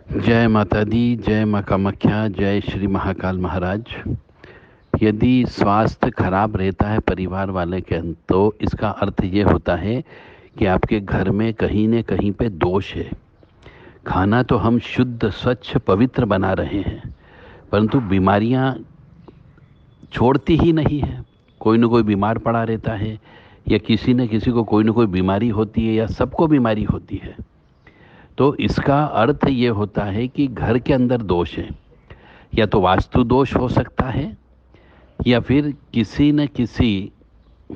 जय माता दी, जय माँ कामाख्या, जय श्री महाकाल महाराज। यदि स्वास्थ्य खराब रहता है परिवार वाले के तो इसका अर्थ ये होता है कि आपके घर में कहीं न कहीं पे दोष है। खाना तो हम शुद्ध, स्वच्छ, पवित्र बना रहे हैं, परंतु बीमारियां छोड़ती ही नहीं है। कोई न कोई बीमार पड़ा रहता है, या किसी न किसी को कोई न कोई बीमारी होती है, या सबको बीमारी होती है। तो इसका अर्थ ये होता है कि घर के अंदर दोष है। या तो वास्तु दोष हो सकता है, या फिर किसी न किसी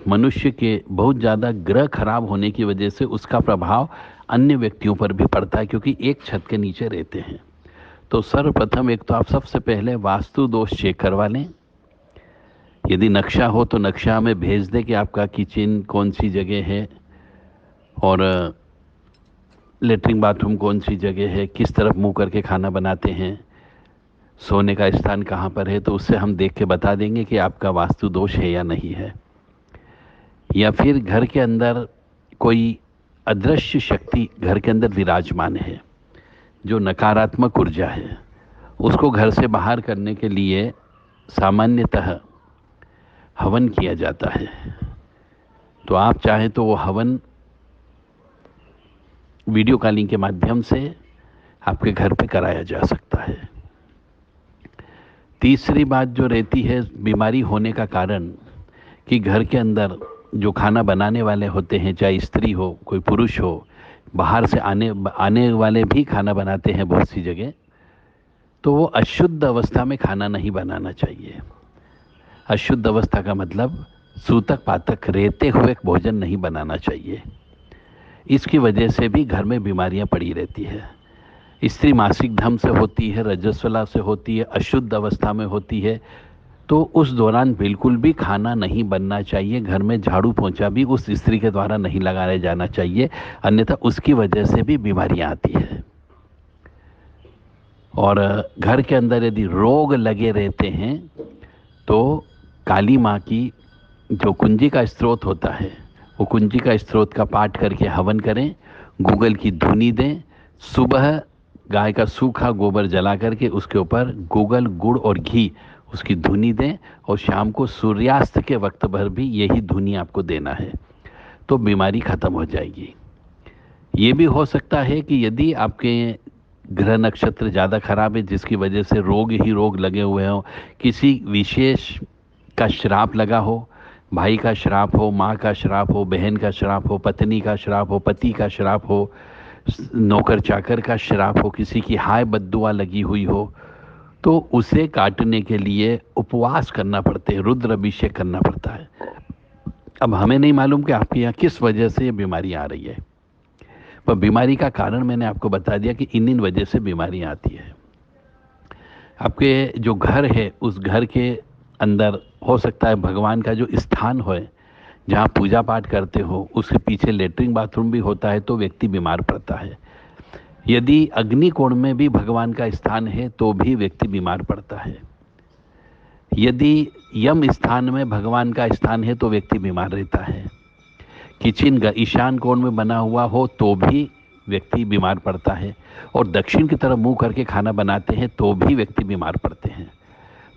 मनुष्य के बहुत ज़्यादा ग्रह खराब होने की वजह से उसका प्रभाव अन्य व्यक्तियों पर भी पड़ता है, क्योंकि एक छत के नीचे रहते हैं। तो सर्वप्रथम एक तो आप सबसे पहले वास्तु दोष चेक करवा लें। यदि नक्शा हो तो नक्शा में भेज दें कि आपका किचन कौन सी जगह है, और लेटरिन बाथरूम कौन सी जगह है, किस तरफ मुंह करके खाना बनाते हैं, सोने का स्थान कहाँ पर है। तो उससे हम देख के बता देंगे कि आपका वास्तु दोष है या नहीं है। या फिर घर के अंदर कोई अदृश्य शक्ति घर के अंदर विराजमान है, जो नकारात्मक ऊर्जा है, उसको घर से बाहर करने के लिए सामान्यतः हवन किया जाता है। तो आप चाहें तो वो हवन वीडियो कॉलिंग के माध्यम से आपके घर पे कराया जा सकता है। तीसरी बात जो रहती है बीमारी होने का कारण, कि घर के अंदर जो खाना बनाने वाले होते हैं, चाहे स्त्री हो कोई पुरुष हो, बाहर से आने वाले भी खाना बनाते हैं बहुत सी जगह, तो वो अशुद्ध अवस्था में खाना नहीं बनाना चाहिए। अशुद्ध अवस्था का मतलब सूतक पातक रहते हुए भोजन नहीं बनाना चाहिए। इसकी वजह से भी घर में बीमारियां पड़ी रहती है। स्त्री मासिक धर्म से होती है, रजस्वला से होती है, अशुद्ध अवस्था में होती है, तो उस दौरान बिल्कुल भी खाना नहीं बनना चाहिए। घर में झाड़ू पोंछा भी उस स्त्री के द्वारा नहीं लगाया जाना चाहिए, अन्यथा उसकी वजह से भी बीमारियां आती है। और घर के अंदर यदि रोग लगे रहते हैं तो काली माँ की जो कुंजी का स्रोत होता है, वो कुंजी का स्रोत का पाठ करके हवन करें, गूगल की धुनी दें, सुबह गाय का सूखा गोबर जला करके उसके ऊपर गूगल, गुड़ और घी उसकी धुनी दें, और शाम को सूर्यास्त के वक्त भर भी यही धुनी आपको देना है, तो बीमारी खत्म हो जाएगी। ये भी हो सकता है कि यदि आपके ग्रह नक्षत्र ज़्यादा खराब है, जिसकी वजह से रोग ही रोग लगे हुए हों, किसी विशेष का श्राप लगा हो, भाई का श्राप हो, माँ का श्राप हो, बहन का श्राप हो, पत्नी का श्राप हो, पति का श्राप हो, नौकर चाकर का श्राप हो, किसी की हाय बद्दुआ लगी हुई हो, तो उसे काटने के लिए उपवास करना पड़ते हैं, रुद्र अभिषेक करना पड़ता है। अब हमें नहीं मालूम कि आपके यहाँ किस वजह से ये बीमारी आ रही है, पर बीमारी का कारण मैंने आपको बता दिया कि इन वजह से बीमारियां आती है। आपके जो घर है उस घर के अंदर हो सकता है भगवान का जो स्थान हो, जहाँ पूजा पाठ करते हो, उसके पीछे लेटरिन बाथरूम भी होता है, तो व्यक्ति बीमार पड़ता है। यदि अग्निकोण में भी भगवान का स्थान है तो भी व्यक्ति बीमार पड़ता है। यदि यम स्थान में भगवान का स्थान है तो व्यक्ति बीमार रहता है। किचन ईशान कोण में बना हुआ हो तो भी व्यक्ति बीमार पड़ता है, और दक्षिण की तरफ मुंह करके खाना बनाते हैं तो भी व्यक्ति बीमार पड़ते हैं।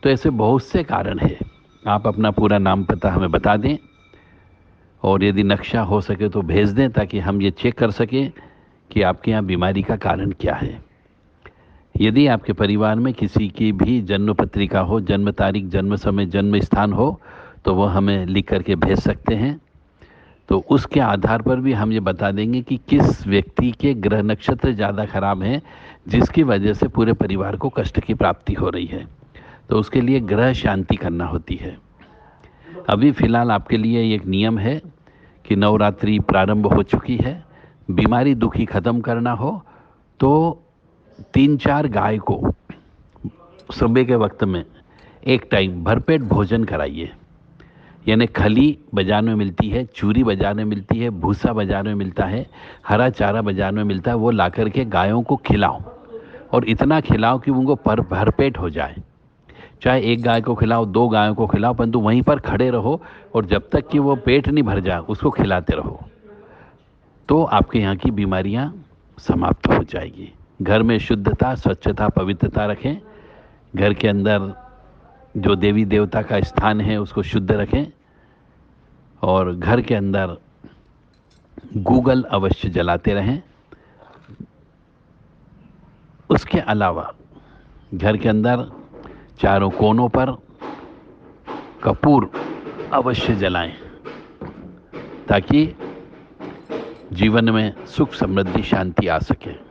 तो ऐसे बहुत से कारण हैं। आप अपना पूरा नाम पता हमें बता दें, और यदि नक्शा हो सके तो भेज दें, ताकि हम ये चेक कर सकें कि आपके यहाँ बीमारी का कारण क्या है। यदि आपके परिवार में किसी की भी जन्म पत्रिका हो, जन्म तारीख, जन्म समय, जन्म स्थान हो, तो वह हमें लिख करके भेज सकते हैं। तो उसके आधार पर भी हम ये बता देंगे कि किस व्यक्ति के ग्रह नक्षत्र ज़्यादा खराब हैं, जिसकी वजह से पूरे परिवार को कष्ट की प्राप्ति हो रही है। तो उसके लिए ग्रह शांति करना होती है। अभी फिलहाल आपके लिए एक नियम है कि नवरात्रि प्रारंभ हो चुकी है, बीमारी दुखी खत्म करना हो तो 3-4 गाय को सुबह के वक्त में एक टाइम भरपेट भोजन कराइए। यानी खली बाजार में मिलती है, चूरी बाजार में मिलती है, भूसा बाजार में मिलता है, हरा चारा बाजार में मिलता है, वो ला करके गायों को खिलाओ, और इतना खिलाओ कि उनको भरपेट हो जाए। चाहे एक गाय को खिलाओ, 2 गायों को खिलाओ, परंतु वहीं पर खड़े रहो, और जब तक कि वो पेट नहीं भर जाए उसको खिलाते रहो, तो आपके यहाँ की बीमारियाँ समाप्त हो जाएगी। घर में शुद्धता, स्वच्छता, पवित्रता रखें। घर के अंदर जो देवी देवता का स्थान है उसको शुद्ध रखें। और घर के अंदर गूगल अवश्य जलाते रहें। उसके अलावा घर के अंदर चारों कोनों पर कपूर अवश्य जलाएं, ताकि जीवन में सुख, समृद्धि, शांति आ सके।